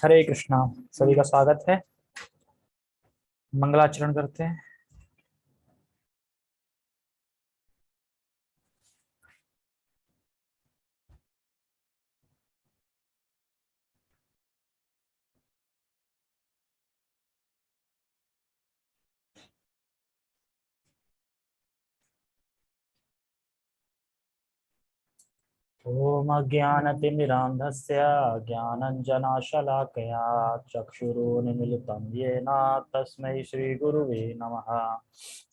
हरे कृष्णा। सभी का स्वागत है। मंगलाचरण करते हैं। ओम अज्ञानतिमिरान्धस्य ज्ञानञ्जनशलाकया चक्षुरुन्मीलितं येन तस्मै श्रीगुरुवे नमः।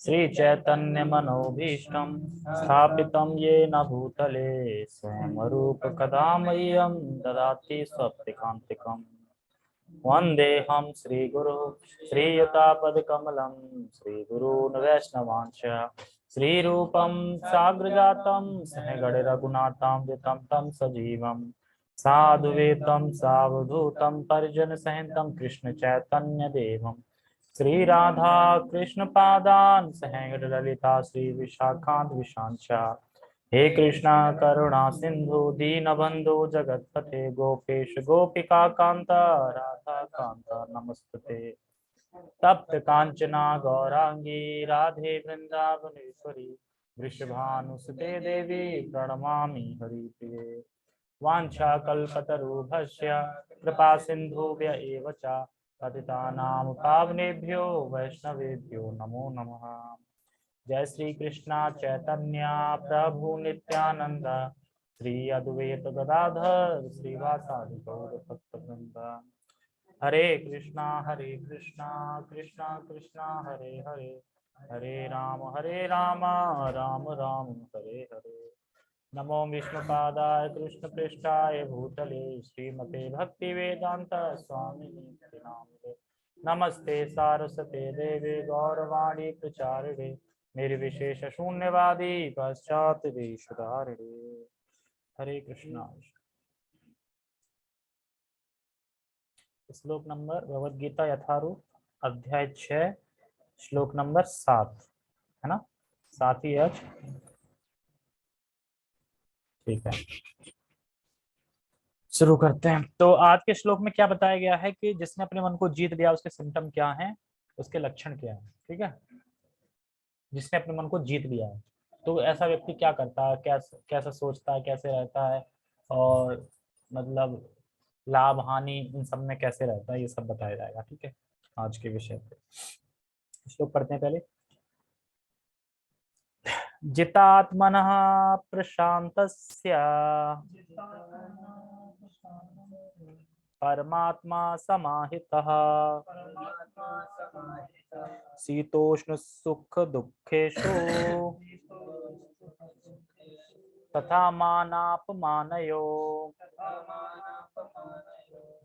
श्रीचैतन्यमनोभीष्टं स्थापितं येन भूतले स्वयं रूपकदा मह्यं ददाति स्वपतिकान्तिकम्। वन्देऽहं श्रीगुरु श्रीयुतापदकमलं श्रीगुरून् वैष्णवांश्च श्रीरूपं साग्रजातं सहगणरघुनाथान्वितं तं सजीवं साधुवेतं सावधूतं परिजनसहितं कृष्णचैतन्यदेवं श्रीराधा कृष्णपादान् सहगणललिता श्रीविशाखान्विशांश्च। हे कृष्णा करुणा सिंधु दीनबंधु जगतपते गोपेश गोपिका कांता राधा कांता नमस्तुते। तप्त कांचना गौरांगी राधे वृंदावनेश्वरी वृषभानुसुते देवी प्रणमामि हरिप्रिये। वाञ्छाकल्पतरुभ्यश्च कृपा सिन्धुभ्य एव च पतितानां पावनेभ्यो वैष्णवेभ्यो नमो नमः। जय श्री कृष्णा चैतन्य प्रभु नित्यानंद श्री अद्वैत गदाधर श्रीवासादि गौर भक्तवृंद। हरे कृष्णा कृष्णा कृष्णा हरे हरे हरे राम राम राम हरे हरे। नमो विष्णुपादाय कृष्ण पृष्ठाय भूतले श्रीमते भक्ति वेदांत स्वामी नामिने। नमस्ते सारस्वते देवे गौरवाणी प्रचारिणे निर्विशेष शून्यवादी पश्चात देशधारिणे। हरे कृष्णा। श्लोक नंबर भगवद गीता यथारूप अध्याय 6 श्लोक नंबर 7 है ना। 7 ही आज। ठीक है, शुरू करते हैं। तो आज के श्लोक में क्या बताया गया है कि जिसने अपने मन को जीत लिया उसके सिम्टम क्या हैं, उसके लक्षण क्या है। ठीक है, जिसने अपने मन को जीत लिया है तो ऐसा व्यक्ति क्या करता है, कैसा सोचता है, कैसे रहता है, और मतलब लाभ हानि इन सब में कैसे रहता है, ये सब बताया जाएगा। ठीक है, आज के विषय पे श्लोक पढ़ते हैं पहले। जितात्मनः प्रशान्तस्य परमात्मा समाहितः शीतोष्ण सुख दुखेषु तथा मानापमानयो।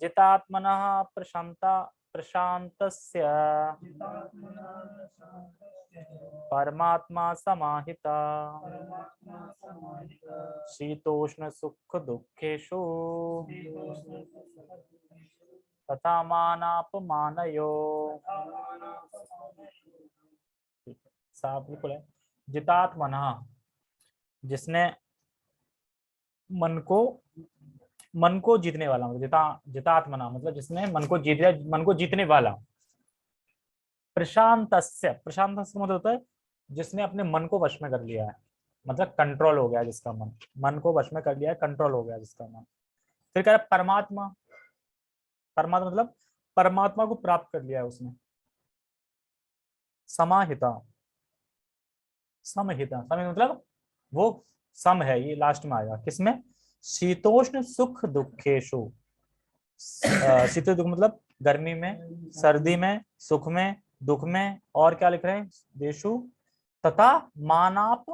जितात्मनः प्रशान्तस्य परमात्मा समाहिता शीतोष्ण सुख दुखेषु तथा मानापमानयो। साफ बिल्कुल है। जितात्मना, जिसने मन को जीतने वाला, मतलब जितात्मना मतलब जिसने मन को जीत लिया, मन को जीतने वाला। प्रशांतस्य, प्रशांतस्य मतलब होता है जिसने अपने मन को वश में कर लिया है, मतलब कंट्रोल हो गया जिसका मन, मन को वश में कर लिया है, कंट्रोल हो गया जिसका मन। फिर कह रहा है परमात्मा, परमात्मा मतलब परमात्मा को प्राप्त कर लिया है उसने। समाहिता, समहिता, समय मतलब वो सम है, ये लास्ट में आएगा किसमें, शीतोष्ण सुख दुखेशु। शीत दुख मतलब गर्मी में, सर्दी में, सुख में, दुख में, और क्या लिख रहे हैं देशु, तथा मानाप,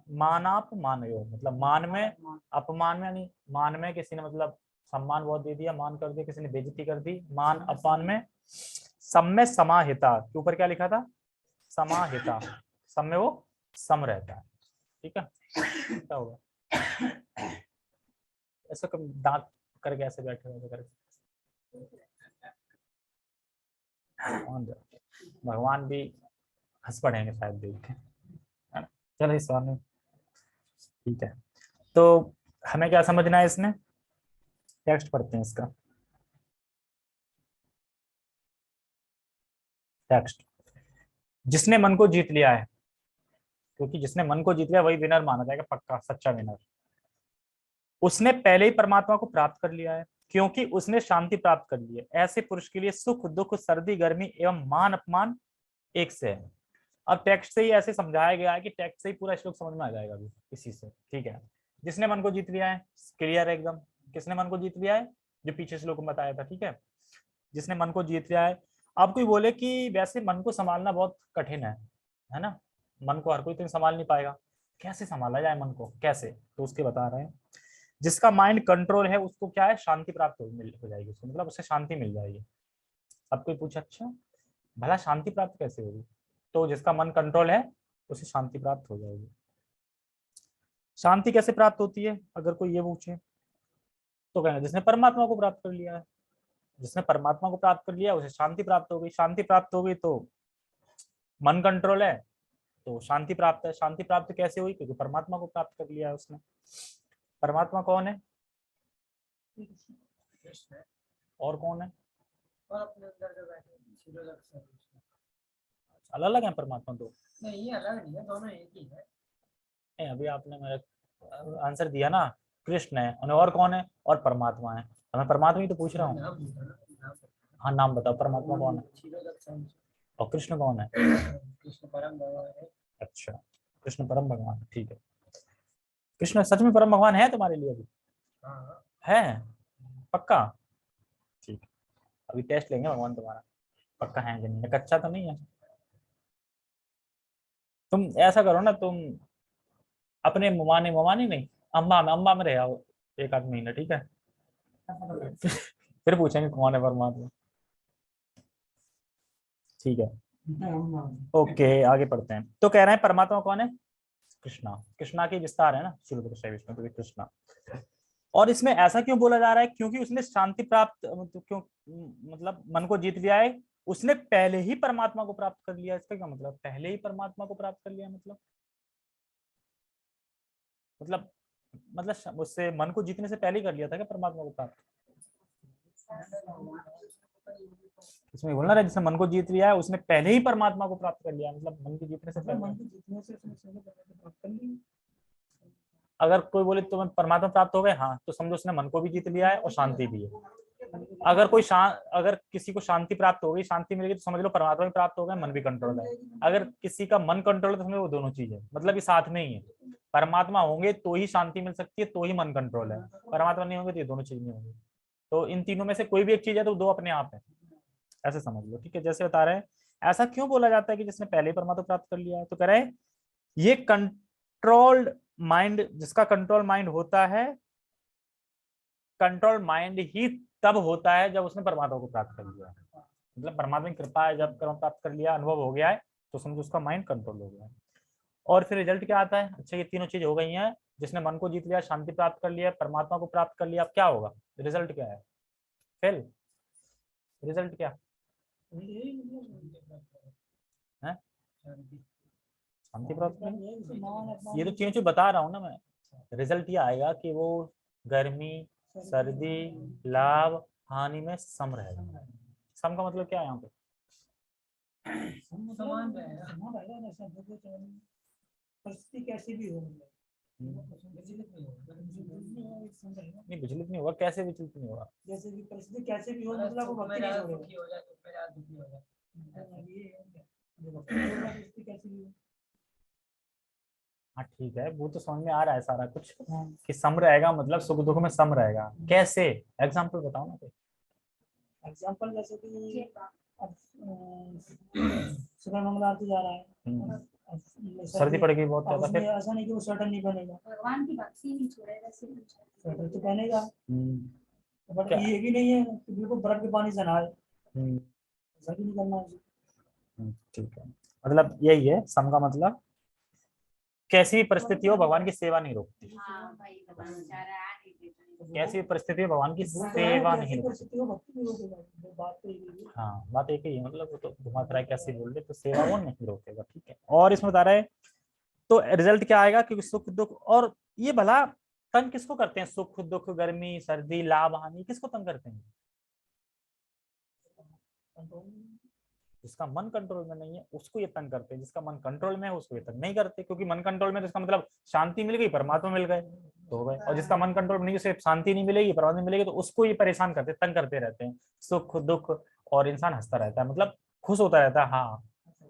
मानाप मानयो मतलब मान में, अपमान में, यानी मान में किसी ने मतलब सम्मान बहुत दे दिया, मान कर दिया, किसी ने बेइज्जती कर दी, मान अपमान में। सम में समाहिता के ऊपर क्या लिखा था, समाहिता, सम में वो सम रहता है। ठीक है, क्या होगा ऐसा कभी दांत करके ऐसे बैठे हुए करके, भगवान भी हंस पड़ेंगे शायद देख के, है ना। चलो इस बार में ठीक है। तो हमें क्या समझना है इसमें, टेक्स्ट पढ़ते हैं इसका। टेक्स्ट। जिसने मन को जीत लिया है, क्योंकि जिसने मन को जीत लिया वही विनर माना जाएगा, पक्का सच्चा विनर। उसने पहले ही परमात्मा को प्राप्त कर लिया है, क्योंकि उसने शांति प्राप्त कर ली है। ऐसे पुरुष के लिए सुख दुख सर्दी गर्मी एवं मान अपमान एक से है। अब टेक्स्ट से ही ऐसे समझाया गया है कि टेक्स्ट से ही पूरा श्लोक समझ में आ जाएगा अभी इसी से, ठीक है। जिसने मन को जीत लिया है, क्लियर है एकदम। किसने मन को जीत लिया है? जो पीछे श्लोक में बताया था, ठीक है। जिसने मन को जीत लिया है। अब कोई बोले कि वैसे मन को संभालना बहुत कठिन है ना, मन को हर कोई तो संभाल नहीं पाएगा, कैसे संभाला जाए मन को, कैसे? तो उसके बता रहे हैं, जिसका माइंड कंट्रोल है उसको क्या है, शांति प्राप्त हो जाएगी उसको, मतलब उससे शांति मिल जाएगी। अब कोई पूछे अच्छा भला शांति प्राप्त कैसे होगी, तो जिसका मन कंट्रोल है उसे शांति प्राप्त हो जाएगी। शांति कैसे प्राप्त होती है अगर कोई ये पूछे, तो कहना जिसने परमात्मा को प्राप्त कर लिया है। जिसने परमात्मा को प्राप्त कर लिया उसे शांति प्राप्त हो गई। शांति प्राप्त हो गई तो मन कंट्रोल है तो शांति प्राप्त है। शांति प्राप्त कैसे हुई? क्योंकि परमात्मा को प्राप्त कर लिया है उसने। परमात्मा कौन है और कौन है? अलग अलग है परमात्मा तो नहीं, अलग नहीं है, दोनों एक ही है। नहीं, अभी आपने मेरा आंसर दिया ना, कृष्ण है और कौन है, और परमात्मा है। मैं परमात्मा ही तो पूछ रहा हूँ। हाँ नाम बताओ, परमात्मा कौन है और कृष्ण कौन है? कृष्ण परम भगवान है। अच्छा, कृष्ण परम भगवान, ठीक है। कृष्ण सच में परम भगवान है तुम्हारे लिए अभी? हाँ है पक्का? ठीक है, अभी टेस्ट लेंगे भगवान तुम्हारा, पक्का है कि नहीं, कच्चा तो नहीं है। तुम ऐसा करो ना, तुम अपने ममानी नहीं, अम्बा में रह आओ एक आध महीना, ठीक है। फिर पूछेंगे कौन है परमात्मा, ठीक है। ओके आगे पढ़ते हैं। तो कह रहे हैं परमात्मा कौन है? कृष्णा। कृष्णा के विस्तार है ना, शुरू विष्णु तो कृष्णा। और इसमें ऐसा क्यों बोला जा रहा है? क्योंकि उसने शांति प्राप्त, मतलब क्यों, मतलब मन को जीत लिया है, उसने पहले ही परमात्मा को प्राप्त कर लिया। इसका क्या मतलब? पहले ही परमात्मा को प्राप्त कर लिया मतलब उससे मन को जीतने से पहले ही कर लिया था क्या परमात्मा को प्राप्त? इसमें बोलना रहा जिसने मन को जीत लिया है उसने पहले ही परमात्मा को प्राप्त कर लिया, मतलब मन को जीतने से पहले। अगर कोई बोले तो मैं परमात्मा प्राप्त हो गए, हाँ, तो समझो उसने मन को भी जीत लिया है और शांति भी है। अगर कोई अगर किसी को शांति प्राप्त हो गई, शांति मिल गई, तो समझ लो परमात्मा भी प्राप्त हो गया, मन भी कंट्रोल है। अगर किसी का मन कंट्रोल है तो समझो वो दोनों चीज है, मतलब ये साथ में ही है। परमात्मा होंगे तो ही शांति मिल सकती है, तो ही मन कंट्रोल है। परमात्मा नहीं होंगे तो ये दोनों चीज नहीं होंगी। तो इन तीनों में से कोई भी एक चीज है तो दो अपने आप है, ऐसे समझ लो, ठीक है। जैसे बता रहे हैं, ऐसा क्यों बोला जाता है कि जिसने पहले ही परमात्मा प्राप्त कर लिया है? तो कह रहे हैं ये कंट्रोल्ड माइंड, जिसका कंट्रोल माइंड होता है, कंट्रोल माइंड ही तब होता है जब उसने परमात्मा को प्राप्त कर लिया है। मतलब परमात्मा की कृपा है, जब कर्म प्राप्त कर लिया, अनुभव हो गया है, तो समझो उसका माइंड कंट्रोल हो गया है। और फिर रिजल्ट क्या आता है? अच्छा ये तीनों चीज हो गई हैं, जिसने मन को जीत लिया, शांति प्राप्त कर लिया, परमात्मा को प्राप्त कर लिया, अब क्या होगा? रिजल्ट क्या है? फेल। रिजल्ट क्या है? शांति प्राप्त कर, ये तो तीनों चीज बता रहा हूँ ना मैं। रिजल्ट ये आएगा कि वो गर्मी सर्दी लाभ हानि में सम रहेगा। सम का मतलब क्या है यहाँ पे? समान रहेगा, परिस्थिति कैसी भी हो, नहीं विचलित नहीं होगा, कैसे विचलित नहीं होगा? जैसे कि परिस्थिति कैसे भी हो, मतलब वो भक्ति नहीं छोड़ेगा। दुखी हो जाए तो मेरा दुखी हो जाए, जो भक्ति छोड़ेगा परिस्थिति कैसी भी हो। हाँ ठीक है, वो तो समझ में आ रहा है सारा कुछ, कि सम रहेगा मतलब सुख दुख में सम रहेगा। कैसे? एग्जाम्पल बताओ ना कोई। एग्जाम्पल जैसे कि अब सुबह मंगल आरती जा रहा है, सर्दी पड़ गई बहुत ज्यादा, फिर ऐसा नहीं कि वो स्वेटर नहीं पहनेगा, भगवान की भक्ति नहीं छोड़ेगा, स्वेटर तो पहनेगा। बट ये भी नहीं है कि बिल्कुल बर्फ के पानी से नहाए, ऐसा भी नहीं करना है। ठीक है, मतलब यही है सम का मतलब, कैसी भी परिस्थिति हो भगवान की सेवा नहीं रोकती। कैसी भी परिस्थिति हो भगवान की सेवा नहीं रोकती। हाँ बात एक ही है, मतलब वो तो घुमा फिरा कैसे बोल रहे, तो सेवा वो नहीं रोकेगा, ठीक है। और इसमें बता रहे हैं तो रिजल्ट क्या आएगा? क्योंकि सुख दुख, और ये भला तंग किसको करते हैं? सुख दुख गर्मी सर्दी लाभ हानि किसको तंग करते हैं? जिसका मन कंट्रोल में नहीं है उसको ये तंग करते हैं, जिसका मन कंट्रोल में है उसको ये तंग नहीं करते, क्योंकि मन कंट्रोल में तो इसका मतलब शांति मिल गई, परमात्मा मिल गए तो हो गए। और जिसका मन कंट्रोल में नहीं, उसे शांति नहीं मिलेगी, परमात्मा नहीं मिलेगी, तो उसको ये परेशान करते, तंग करते रहते हैं, सुख दुख, और इंसान हंसता रहता है, मतलब खुश होता रहता है, हाँ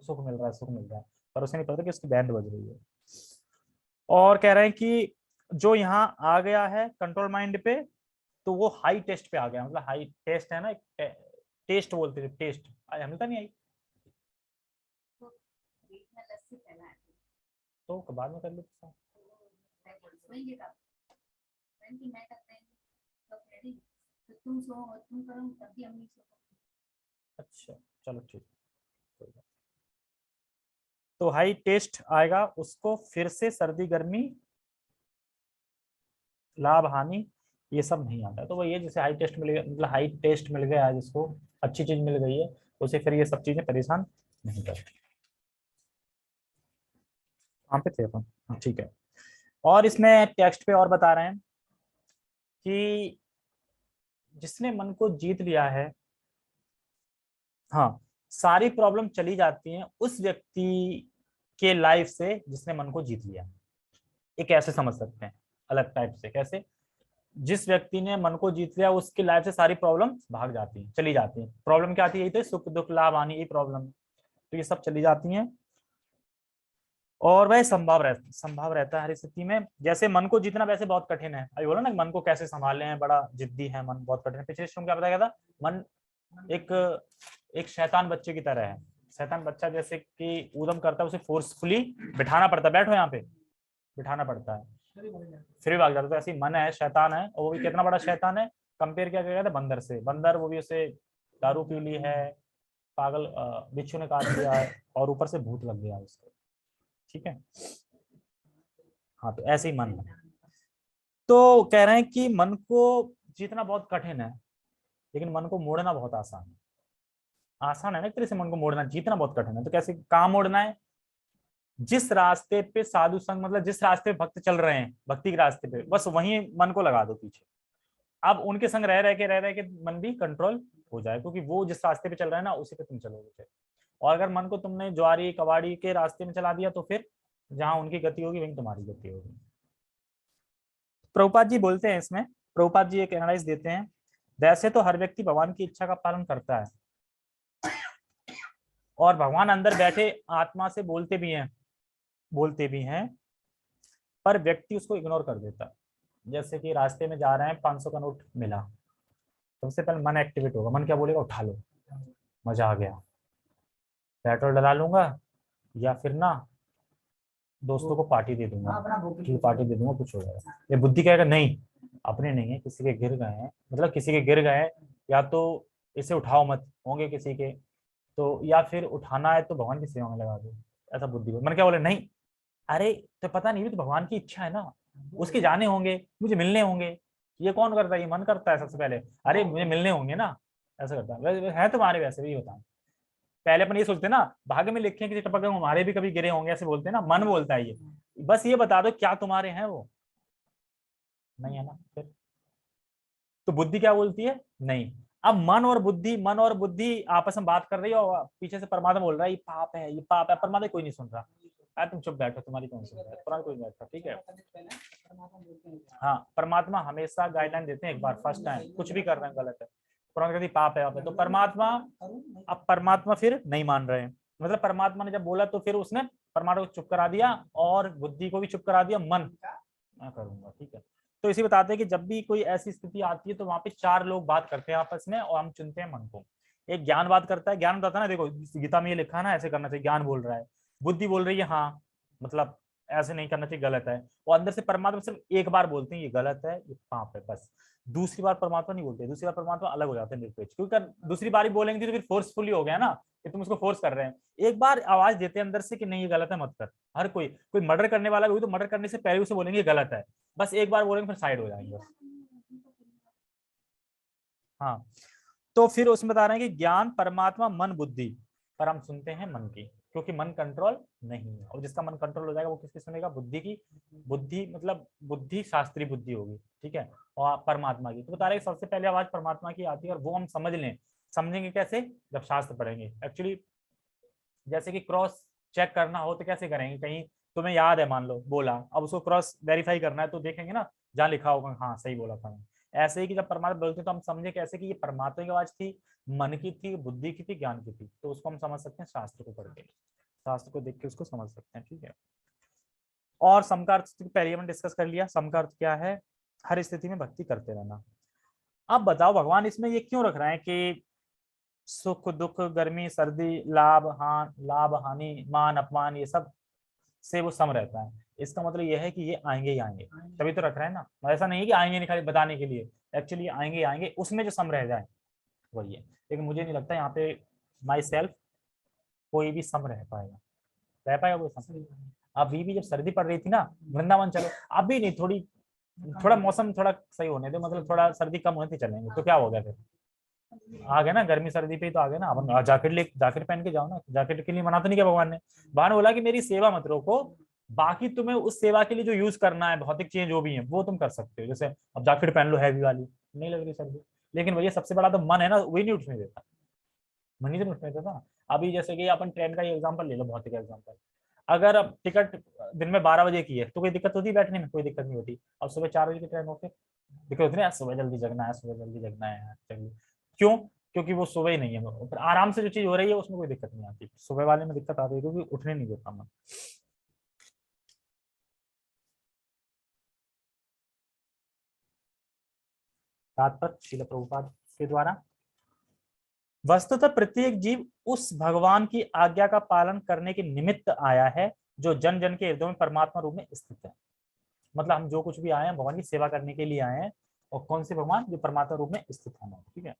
सुख मिल रहा है, सुख मिल रहा है, पर उसे नहीं पता कि उसकी बैंड बज रही है। और कह रहे हैं कि जो यहाँ आ गया है कंट्रोल माइंड पे, तो वो हाई टेस्ट पे आ गया, मतलब हाई टेस्ट है ना, टेस्ट बोलते थे, टेस्ट आज मिलता नहीं आई, तो बाद में कर लेते हैं। अच्छा चलो ठीक, तो हाई टेस्ट आएगा, उसको फिर से सर्दी गर्मी लाभ हानि ये सब नहीं आता है, तो वो ये जैसे हाई टेस्ट मिल गया, मतलब हाई टेस्ट मिल गया है जिसको, अच्छी चीज मिल गई है, उसे फिर ये सब चीजें परेशान नहीं करती। कहाँ पे थे अपन, हाँ ठीक है। और इसमें टेक्स्ट पे और बता रहे हैं कि जिसने मन को जीत लिया है, हाँ सारी प्रॉब्लम चली जाती हैं उस व्यक्ति के लाइफ से जिसने मन को जीत लिया। एक ऐसे समझ सकते हैं अलग टाइप से, कैसे, जिस व्यक्ति ने मन को जीत लिया उसकी लाइफ से सारी प्रॉब्लम भाग जाती हैं, चली जाती हैं। प्रॉब्लम क्या आती है, यही तो सुख दुख लाभ हानि, यही प्रॉब्लम, तो ये सब चली जाती हैं। और वह संभव रहता है हर स्थिति में। जैसे मन को जीतना वैसे बहुत कठिन है, अभी बोला ना मन को कैसे संभाले हैं, बड़ा जिद्दी है मन, बहुत कठिन है। पिछले श्लोक में क्या बताया गया था, मन एक एक शैतान बच्चे की तरह है। शैतान बच्चा जैसे कि ऊधम करता है, उसे फोर्सफुली बिठाना पड़ता है, बैठो यहाँ पे, बिठाना पड़ता है, फिर भी भाग जाता है। तो ऐसे ही मन है, शैतान है, और वो भी कितना बड़ा शैतान है, कंपेयर किया गया था बंदर से। बंदर वो भी उसे दारू पी ली है, पागल बिच्छू ने काट लिया है, और ऊपर से भूत लग गया उसको, ठीक है। हाँ तो ऐसे ही मन है। तो कह रहे हैं कि मन को जीतना बहुत कठिन है, लेकिन मन को मोड़ना बहुत आसान है। आसान है ना एक तरह से, मन को मोड़ना, जीतना बहुत कठिन है। तो कैसे, कहाँ मोड़ना है, जिस रास्ते पे साधु संग, मतलब जिस रास्ते पे भक्त चल रहे हैं, भक्ति के रास्ते पे, बस वहीं मन को लगा दो पीछे। अब उनके संग रह रह के मन भी कंट्रोल हो जाए, क्योंकि वो जिस रास्ते पे चल रहा है ना उसी पे तुम चलोगे फिर। और अगर मन को तुमने ज्वारी कबाड़ी के रास्ते में चला दिया तो फिर जहां उनकी गति होगी वहीं तुम्हारी गति होगी। प्रभुपाद जी बोलते हैं इसमें, प्रभुपाद जी एक एनालाइज देते हैं, वैसे तो हर व्यक्ति भगवान की इच्छा का पालन करता है, और भगवान अंदर बैठे आत्मा से बोलते भी हैं, पर व्यक्ति उसको इग्नोर कर देता है। जैसे कि रास्ते में जा रहे हैं, 500 का नोट मिला, सबसे पहले मन एक्टिवेट होगा, मन क्या बोलेगा, उठा लो, मजा आ गया, पेट्रोल डला लूंगा, या फिर ना दोस्तों को पार्टी दे दूंगा, कि पार्टी दे दूंगा, कुछ हो जाएगा। ये बुद्धि कहेगा नहीं, अपने नहीं है, किसी के गिर गए हैं, मतलब किसी के गिर गए, या तो इसे उठाओ मत, होंगे किसी के, तो या फिर उठाना है तो भगवान की सेवा में लगा दो। ऐसा बुद्धि मन क्या बोले, नहीं, अरे तो पता नहीं, तो भगवान की इच्छा है ना, उसके जाने होंगे, मुझे मिलने होंगे। ये कौन करता है, ये मन करता है सबसे पहले, अरे मुझे मिलने होंगे ना, ऐसा करता है। है तुम्हारे वैसे भी होता है, पहले अपन ये सोचते हैं ना, भाग्य में लिखे हैं किसी टपक में, हमारे भी कभी गिरे होंगे, ऐसे बोलते हैं ना, मन बोलता है ये, बस ये बता दो क्या तुम्हारे हैं वो, नहीं है ना फिर। तो बुद्धि क्या बोलती है, नहीं। अब मन और बुद्धि आपस में बात कर रही है, और पीछे से परमात्मा बोल रहा है ये पाप है, ये पाप है, परमात्मा कोई नहीं सुन रहा। यार तुम चुप बैठो, तुम्हारी कौन सुन रहा है, परमात्मा कोई नहीं बैठा, ठीक है। हाँ परमात्मा हमेशा गाइडलाइन देते हैं, एक बार फर्स्ट टाइम कुछ भी कर रहे हैं गलत है, परमात्मा कहती पाप है, तो परमात्मा, अब परमात्मा फिर नहीं मान रहे हैं, मतलब परमात्मा ने जब बोला तो फिर उसने परमात्मा को चुप करा दिया, और बुद्धि को भी चुप करा दिया, मन मैं करूंगा, ठीक है। तो इसी बताते हैं कि जब भी कोई ऐसी स्थिति आती है तो वहां पे चार लोग बात करते हैं आपस में, और हम चुनते हैं मन को। एक ज्ञान बात करता है, ज्ञान बताता है ना, देखो गीता में ये लिखा है ना, ऐसे करना चाहिए, ज्ञान बोल रहा है। बुद्धि बोल रही है हाँ, मतलब ऐसे नहीं करना चाहिए, गलत है। और अंदर से परमात्मा सिर्फ एक बार बोलते हैं ये गलत है, ये पाप है, बस। दूसरी बार परमात्मा नहीं बोलते, दूसरी बार परमात्मा अलग हो जाते हैं, निरपेक्ष, क्योंकि दूसरी बार बोलेंगे तो फिर फोर्सफुली हो गया ना, कि तुम उसको फोर्स कर रहे हैं। एक बार आवाज देते हैं अंदर से कि नहीं ये गलत है, मत कर। हर कोई मर्डर करने वाला भी तो मर्डर करने से पहले उसे बोलेंगे गलत है, बस एक बार बोलेंगे फिर साइड हो जाएंगे। हाँ तो फिर उसमें बता रहे हैं कि ज्ञान परमात्मा मन बुद्धि, पर हम सुनते हैं मन की, क्योंकि मन कंट्रोल नहीं है। और जिसका मन कंट्रोल हो जाएगा वो किसकी सुनेगा, बुद्धि की। बुद्धि मतलब बुद्धि शास्त्रीय बुद्धि होगी, ठीक है, और परमात्मा की। तो बता रहे सबसे पहले आवाज परमात्मा की आती है, और वो हम समझ लें। समझेंगे कैसे, जब शास्त्र पढ़ेंगे। एक्चुअली जैसे कि क्रॉस चेक करना हो तो कैसे करेंगे, कहीं तुम्हें याद है मान लो बोला, अब उसको क्रॉस वेरीफाई करना है तो देखेंगे ना जहाँ लिखा होगा हाँ सही बोला था मैं। ऐसे ही कि जब परमात्मा बोलते तो हम समझे कैसे कि ये परमात्मा की आवाज थी, मन की थी, बुद्धि की थी, ज्ञान की थी, तो उसको हम समझ सकते हैं शास्त्र को पढ़ के, शास्त्र को देख के उसको समझ सकते हैं। ठीक है, और सम का अर्थ पहले हमने डिस्कस कर लिया। सम का अर्थ क्या है, हर स्थिति में भक्ति करते रहना। अब बताओ भगवान इसमें ये क्यों रख रहे हैं कि सुख दुख गर्मी सर्दी लाभ हानि मान अपमान ये सब से वो सम रहता है। इसका मतलब ये है कि ये आएंगे ही आएंगे, तभी तो रख रहे हैं ना, ऐसा नहीं है कि आएंगे नहीं खाली बताने के लिए, एक्चुअली आएंगे ही आएंगे, उसमें जो सम रह जाए वही है। लेकिन मुझे नहीं लगता यहाँ पे माई सेल्फ कोई भी सम रह पाएगा कोई सम। अभी भी जब सर्दी पड़ रही थी ना वृंदावन चलो, अभी नहीं, थोड़ा मौसम थोड़ा सही होने दो, मतलब थोड़ा सर्दी कम होने चलेंगे, तो क्या हो गया फिर, आ गए ना गर्मी सर्दी पे ही तो आ गए ना। अब जैकेट पहन के जाओ ना, जैकेट के लिए मना तो नहीं किया भगवान ने, भगवान ने बोला कि मेरी सेवा मत रोको, बाकी तुम्हें उस सेवा के लिए जो यूज करना है भौतिक चीजें जो भी है वो तुम कर सकते हो, जैसे अब जैकेट पहन लो हैवी वाली, नहीं लग रही सर्दी, लेकिन भैया सबसे बड़ा तो मन है ना, वही नहीं उठने देता, मन नहीं तो उठने देता। अभी जैसे कि अपन ट्रेन का एग्जाम्पल ले लो, भौतिक एग्जाम्पल, अगर अब टिकट दिन में 12 बजे की है तो कोई दिक्कत होती है बैठने में, कोई दिक्कत नहीं होती। अब सुबह 4 बजे की ट्रेन हो, फिर दिक्कत होती है, सुबह जल्दी जगना है, सुबह जल्दी जगना है, चलिए क्यों, क्योंकि वो सुबह ही नहीं है, फिर आराम से जो चीज हो रही है उसमें कोई दिक्कत नहीं आती, सुबह वाले में दिक्कत आती है क्योंकि उठने नहीं देता मन। तात्पर्य श्रील प्रभुपाद के द्वारा, वस्तुतः प्रत्येक जीव उस भगवान की आज्ञा का पालन करने के निमित्त आया है जो जन जन के हृदय में परमात्मा रूप में स्थित है। मतलब हम जो कुछ भी आए हैं भगवान की सेवा करने के लिए आए हैं, और कौन से भगवान, जो परमात्मा रूप में स्थित है। ठीक है,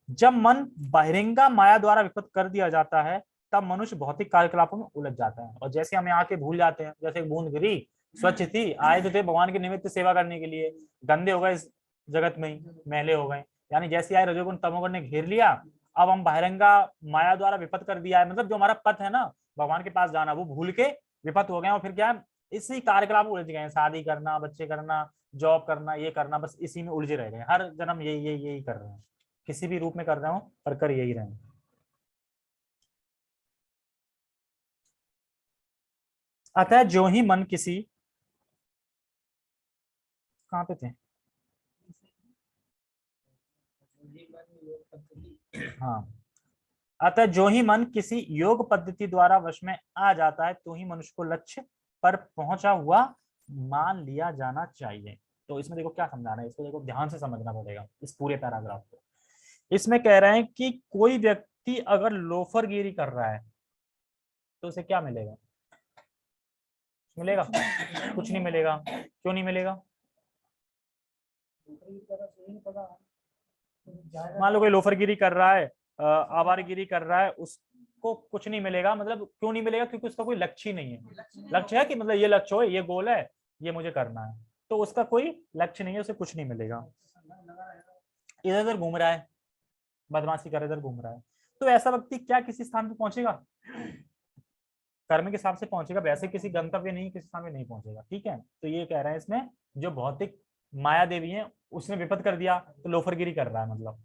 जब मन बहिरंगा माया द्वारा विपत कर दिया जाता है तब मनुष्य भौतिक कार्यकलापों में उलझ जाता है, और जैसे हम यहाँ के भूल जाते हैं, जैसे एक बूंद गिरी स्वच्छ थी, आए तो थे भगवान के निमित्त सेवा करने के लिए, गंदे हो गए इस जगत में ही, मैले हो गए, यानी जैसे आए रजोगुण तमोगुण ने घेर लिया, अब हम बहिरंगा माया द्वारा विपत कर दिया है, मतलब जो हमारा पथ है ना भगवान के पास जाना, वो भूल के विपत हो गए, और फिर क्या इसी कार्यकलाप में उलझ गए, शादी करना, बच्चे करना, जॉब करना, ये करना, बस इसी में उलझे रह गए, हर जन्म यही कर रहे हैं, किसी भी रूप में कर रहे हो पर कर यही रहे। अतः जो ही मन किसी, कहाँ पे थे, हाँ, अतः जो ही मन किसी योग पद्धति द्वारा वश में आ जाता है तो ही मनुष्य को लक्ष्य पर पहुंचा हुआ मान लिया जाना चाहिए। तो इसमें देखो क्या समझा रहे हैं, इसको देखो ध्यान से समझना पड़ेगा इस पूरे पैराग्राफ को। इसमें कह रहे हैं कि कोई व्यक्ति अगर लोफरगिरी कर रहा है तो उसे क्या मिलेगा, मिलेगा कुछ नहीं मिलेगा, क्यों नहीं मिलेगा, मान लो कोई लोफरगिरी कर रहा है, आवारगिरी कर रहा है, उसको कुछ नहीं मिलेगा, मतलब क्यों नहीं मिलेगा, क्योंकि उसका कोई लक्ष्य ही नहीं है। लक्ष्य है कि मतलब ये लक्ष्य हो, ये गोल है, ये मुझे करना है, तो उसका कोई लक्ष्य नहीं है, उसे कुछ नहीं मिलेगा, इधर उधर घूम रहा है, बदमाशी कर इधर घूम रहा है, तो ऐसा व्यक्ति क्या किसी स्थान पे पहुंचेगा, कर्म के हिसाब से पहुंचेगा, वैसे किसी गंतव्य नहीं, किसी स्थान पे नहीं पहुंचेगा। ठीक है, तो ये कह रहे हैं इसमें जो भौतिक माया देवी है उसने विपत कर दिया तो लोफरगिरी कर रहा है, मतलब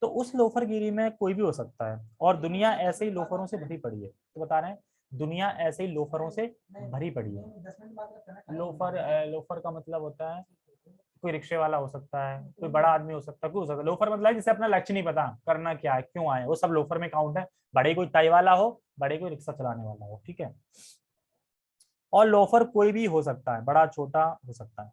तो उस लोफरगिरी में कोई भी हो सकता है, और दुनिया ऐसे ही लोफरों से भरी पड़ी है, तो बता रहे हैं दुनिया ऐसे ही लोफरों से भरी पड़ी है। लोफर का मतलब होता है कोई रिक्शे वाला हो सकता है, कोई बड़ा आदमी हो सकता है, कोई हो सकता है, लोफर मतलब जिसे अपना लक्ष्य नहीं पता करना क्या है, क्यों आए, वो सब लोफर में काउंट है, बड़े कोई टाई वाला हो, बड़े कोई रिक्शा चलाने वाला हो। ठीक है, और लोफर कोई भी हो सकता है, बड़ा छोटा हो सकता है,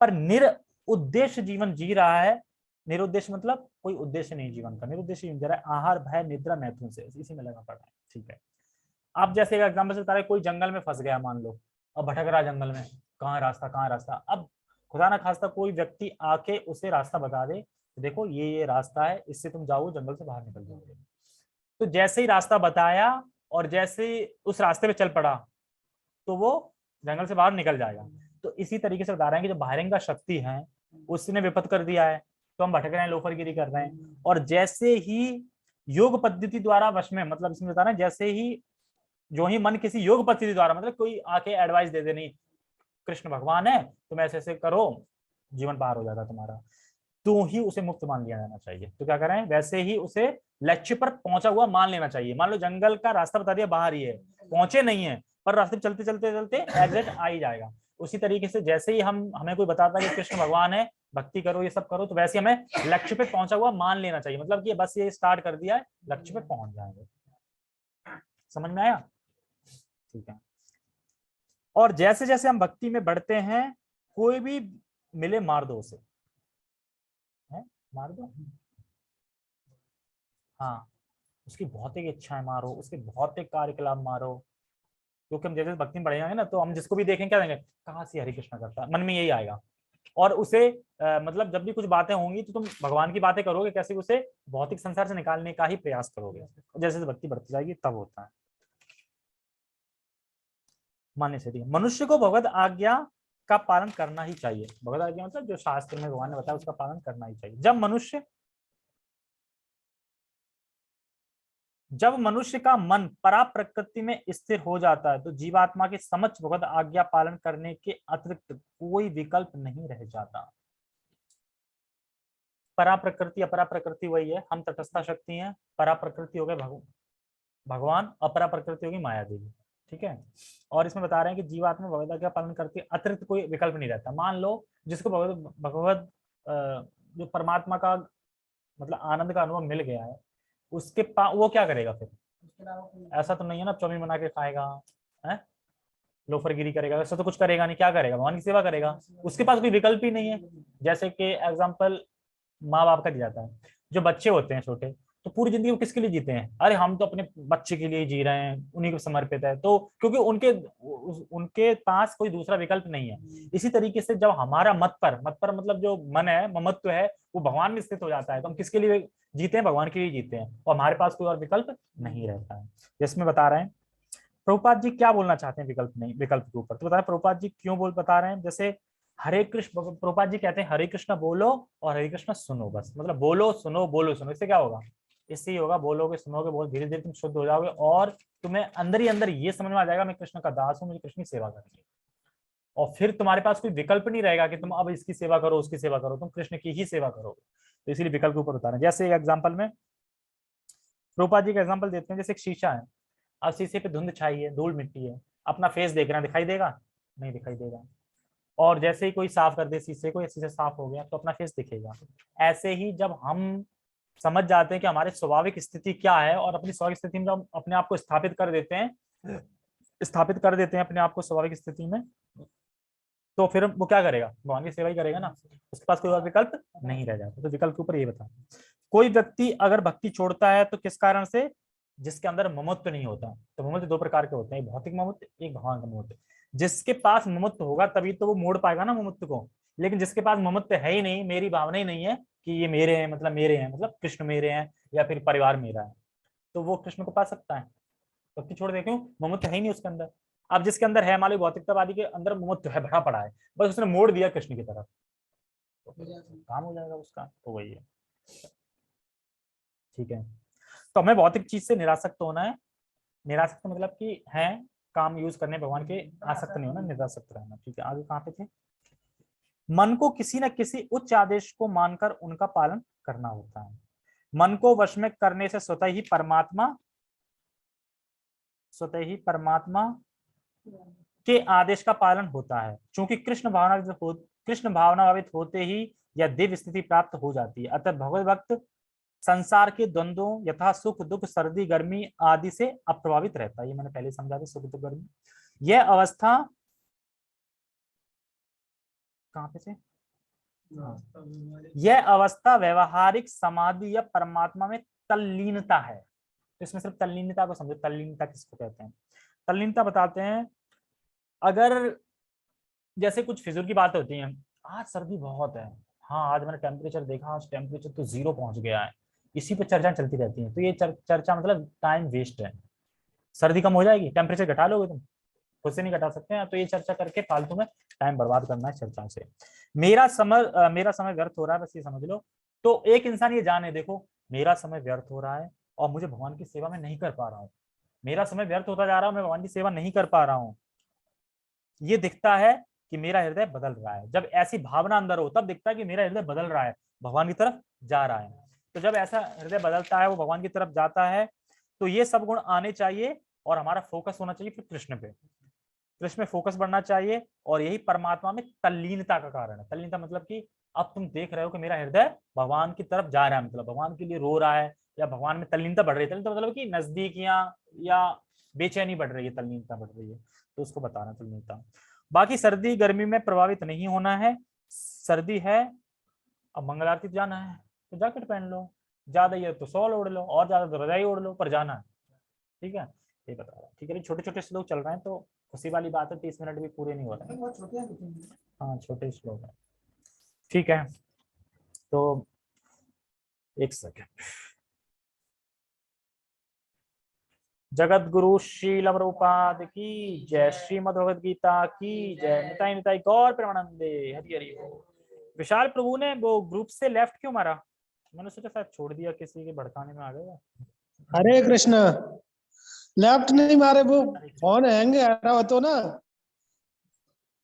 पर निरुद्देश्य जीवन जी रहा है। निरुद्देश्य मतलब कोई उद्देश्य नहीं जीवन का, निरुद्देश्य जीवन जी रहा है, आहार भय निद्रा मैथुन से, इसी में लगा पड़ा है। ठीक है, आप जैसे एक एग्जाम्पल से बता रहे, कोई जंगल में फंस गया मान लो, अब भटक रहा जंगल में, कहाँ रास्ता कहाँ रास्ता, अब खुदा ना खास्ता कोई व्यक्ति आके उसे रास्ता बता दे, तो देखो ये रास्ता है, इससे तुम जाओगे जंगल से बाहर निकल जाओगे, तो जैसे ही रास्ता बताया और जैसे ही उस रास्ते पे चल पड़ा तो वो जंगल से बाहर निकल जाएगा। तो इसी तरीके से बता रहे हैं कि जो बहिरंगा शक्ति है उसने विपत कर दिया है, तो हम भटक रहे हैं, लोफरगिरी कर रहे हैं, और जैसे ही योग पद्धति द्वारा वश में, मतलब इसमें बता रहे हैं जैसे ही जो ही मन किसी योग पद्धति द्वारा, मतलब कोई आके एडवाइस दे दे, नहीं कृष्ण भगवान है तुम ऐसे ऐसे करो जीवन पार हो जाता तुम्हारा, तो ही उसे मुक्त मान लिया जाना चाहिए। तो क्या करें, वैसे ही उसे लक्ष्य पर पहुंचा हुआ मान लेना चाहिए। मान लो जंगल का रास्ता बता दिया, बाहर ही है, पहुंचे नहीं है, पर रास्ते चलते चलते चलते एग्जैक्ट आ ही जाएगा। उसी तरीके से जैसे ही हमें कोई बताता है कि कृष्ण भगवान है, भक्ति करो, ये सब करो, तो वैसे हमें लक्ष्य पे पहुंचा हुआ मान लेना चाहिए। मतलब कि बस ये स्टार्ट कर दिया है, लक्ष्य पे पहुंच जाएंगे। समझ में आया? ठीक है। और जैसे जैसे हम भक्ति में बढ़ते हैं, कोई भी मिले मार दो उसे, है मार दो। हाँ, उसकी भौतिक इच्छाएं मारो, उसके भौतिक कार्यकलाप मारो। क्योंकि हम जैसे भक्ति में बढ़ जाएंगे ना, तो हम जिसको भी देखेंगे क्या देंगे, कहाँ से हरे कृष्णा करता है, मन में यही आएगा। और उसे मतलब जब भी कुछ बातें होंगी तो तुम भगवान की बातें करोगे कैसे, उसे भौतिक संसार से निकालने का ही प्रयास करोगे। जैसे जैसे भक्ति बढ़ती जाएगी तब होता है। मानने से मनुष्य को भगवत आज्ञा का पालन करना ही चाहिए। भगवत आज्ञा मतलब जो शास्त्र में भगवान ने बताया उसका पालन करना ही चाहिए। जब मनुष्य का मन परा प्रकृति में स्थिर हो जाता है, तो जीवात्मा के समक्ष भगवत आज्ञा पालन करने के अतिरिक्त कोई विकल्प नहीं रह जाता। परा प्रकृति अपरा प्रकृति वही है, हम तटस्था शक्ति हैं। परा प्रकृति हो गए भगवान, अपरा प्रकृति होगी माया देवी। ठीक है। और इसमें बता रहे हैं कि जीवात्मा भगवत आज्ञा पालन करती है, अतिरिक्त कोई विकल्प नहीं रहता। मान लो जिसको भगवत जो परमात्मा का मतलब आनंद का अनुभव मिल गया है, उसके पास वो क्या करेगा फिर? ऐसा तो नहीं है ना चौमिन बना के खाएगा, है लोफरगिरी करेगा, ऐसा तो कुछ करेगा नहीं। क्या करेगा? भगवान की सेवा करेगा। उसके पास कोई विकल्प ही नहीं है। जैसे कि एग्जाम्पल माँ बाप का दिया जाता है। जो बच्चे होते हैं छोटे, तो पूरी जिंदगी वो किसके लिए जीते हैं? अरे हम तो अपने बच्चे के लिए जी रहे हैं, उन्हीं को समर्पित है। तो क्योंकि उनके उनके पास कोई दूसरा विकल्प नहीं है। इसी तरीके से जब हमारा मत पर मतलब जो मन है, ममत्व है, वो भगवान में स्थित हो जाता है, तो हम किसके लिए जीते हैं? भगवान के लिए जीते हैं, और हमारे पास कोई और विकल्प नहीं रहता है। जिसमें बता रहे हैं प्रभुपाद जी क्या बोलना चाहते हैं विकल्प नहीं, विकल्प के ऊपर। तो बता रहे प्रभुपाद जी क्यों बता रहे हैं। जैसे हरे कृष्ण, प्रभुपाद जी कहते हैं हरे कृष्ण बोलो और हरे कृष्ण सुनो। बस मतलब बोलो सुनो, बोलो सुनो, इससे क्या होगा? इससे ही होगा, बोलोगे सुनोगे, बहुत धीरे धीरे तुम शुद्ध हो जाओगे, और तुम्हें अंदर ही अंदर ये समझ में आ जाएगा मैं कृष्ण का दास हूँ, मुझे कृष्ण की सेवा करनी है। और फिर तुम्हारे पास कोई विकल्प नहीं रहेगा कि तुम अब इसकी सेवा करो उसकी सेवा करो, तुम कृष्ण की ही सेवा करोगे। तो इसीलिए विकल्प के ऊपर बता रहे हैं। जैसे एक एग्जाम्पल में प्रभुपाद जी का एग्जाम्पल देते हैं, जैसे एक शीशा है। अब शीशे पे धुंध छाई है, धूल मिट्टी है, अपना फेस देख रहे हैं, दिखाई देगा? नहीं दिखाई देगा। और जैसे ही कोई साफ कर दे शीशे को, या शीशा साफ हो गया, तो अपना फेस दिखेगा। ऐसे ही जब हम समझ जाते हैं कि हमारी स्वाभाविक स्थिति क्या है, और अपनी स्वाभाविक स्थिति में जब अपने आप को स्थापित कर देते हैं अपने आप को स्वाभाविक स्थिति में, तो फिर वो क्या करेगा? भगवान की सेवा ही करेगा ना। उसके पास कोई और विकल्प नहीं रह जाता। तो विकल्प के ऊपर ये बता, कोई व्यक्ति अगर भक्ति छोड़ता है तो किस कारण से? जिसके अंदर ममत्व नहीं होता। तो ममत्व दो प्रकार के होते हैं, एक भौतिक ममत्व, एक भगवान का ममत्व। जिसके पास ममत्व होगा तभी तो वो मोड़ पाएगा ना ममत्व को। लेकिन जिसके पास ममत्व है ही नहीं, मेरी भावना ही नहीं है कि ये मेरे हैं, मतलब कृष्ण मेरे हैं या फिर परिवार मेरा है, तो वो कृष्ण को पा सकता है। भक्ति छोड़ दे, क्यों? ममत्व है ही नहीं उसके अंदर। अब जिसके अंदर है, मान लो भौतिकतावादी के अंदर ममत्व है, भरा पड़ा है, बस उसने मोड़ दिया कृष्ण की तरफ, तो काम हो जाएगा उसका। तो वही है। ठीक है। तो हमें भौतिक चीज से निरासक्त होना है। निरासक्त मतलब कि है काम यूज करने, भगवान के आसक्त नहीं होना, निरासक्त रहना। ठीक है, आगे कहाँ पे थे? मन को किसी न किसी उच्च आदेश को मानकर उनका पालन करना होता है। मन को वश में करने से स्वतः ही परमात्मा के आदेश का पालन होता है। क्योंकि कृष्ण भावनाभावित होते ही यह दिव्य स्थिति प्राप्त हो जाती है। अतः भगवत भक्त संसार के द्वंद्वों यथा सुख दुख सर्दी गर्मी आदि से अप्रभावित रहता है। ये मैंने पहले समझा था, सुख दुख गर्मी। यह अवस्था कहाँ पे से? यह अवस्था व्यवहारिक समाधि या परमात्मा में तल्लीनता है। तो इसमें सिर्फ तल्लीनता को समझो। तल्लीनता किसको कहते हैं? तल्लीनता बताते हैं, अगर जैसे कुछ फिजूल की बात होती है, आज सर्दी बहुत है, हाँ आज मैंने टेम्परेचर देखा, आज टेम्परेचर तो 0 पहुंच गया है, इसी पे चर्चा चलती रहती है। तो ये चर्चा मतलब टाइम वेस्ट है। सर्दी कम हो जाएगी, टेम्परेचर घटा लोगे तुम? खुद से नहीं घटा सकते हैं। तो ये चर्चा करके फालतू में टाइम बर्बाद करना है चर्चा से। मेरा समय व्यर्थ हो रहा है, बस ये समझ लो। तो एक इंसान ये जाने, देखो मेरा समय व्यर्थ हो रहा है और मुझे भगवान की सेवा में नहीं कर पा रहा हूँ, मेरा समय व्यर्थ होता जा रहा है, मैं भगवान की सेवा नहीं कर पा रहा हूँ, ये दिखता है कि मेरा हृदय बदल रहा है। जब ऐसी भावना अंदर हो तब दिखता है कि मेरा हृदय बदल रहा है, भगवान की तरफ जा रहा है। तो जब ऐसा हृदय बदलता है, वो भगवान की तरफ जाता है, तो ये सब गुण आने चाहिए और हमारा फोकस होना चाहिए फिर कृष्ण पे, कृष्ण में फोकस बढ़ना चाहिए। और यही परमात्मा में तल्लीनता का कारण है। तल्लीनता मतलब कि अब तुम देख रहे हो कि मेरा हृदय भगवान की तरफ जा रहा है, मतलब भगवान के लिए रो रहा है, या भगवान में तल्लीनता बढ़ रही है। तल्लीनता मतलब कि नजदीकियां या बेचैनी बढ़ रही है, तल्लीनता बढ़ रही है, तो उसको बताना तल्लीनता। बाकी सर्दी गर्मी में प्रभावित नहीं होना है। सर्दी है, अब मंगल आरती जाना है तो जैकेट पहन लो, ज्यादा ही है तो शॉल ओढ़ लो, और ज्यादा तो रजाई ओढ़ लो, पर जाना है। ठीक है, ये बता रहा। ठीक है, छोटे छोटे श्लोक चल रहे हैं तो खुशी वाली बात है, 30 मिनट भी पूरे नहीं हो रहे हैं। बहुत छोटे हैं लेकिन। हाँ, छोटे श्लोक है। ठीक है, तो एक सेकेंड। जगत गुरु श्रील अमरूपाद की जय, श्रीमद् भगवद गीता की जय, निताई निताई गौर प्रेमानंदे, हरि हरि बोल। विशाल प्रभु ने वो ग्रुप से लेफ्ट क्यों मारा? मैंने सोचा शायद छोड़ दिया, किसी के भड़काने में आ गया। हरे कृष्ण। लेफ्ट नहीं मारे, वो फोन हैंग आ रहा हो तो ना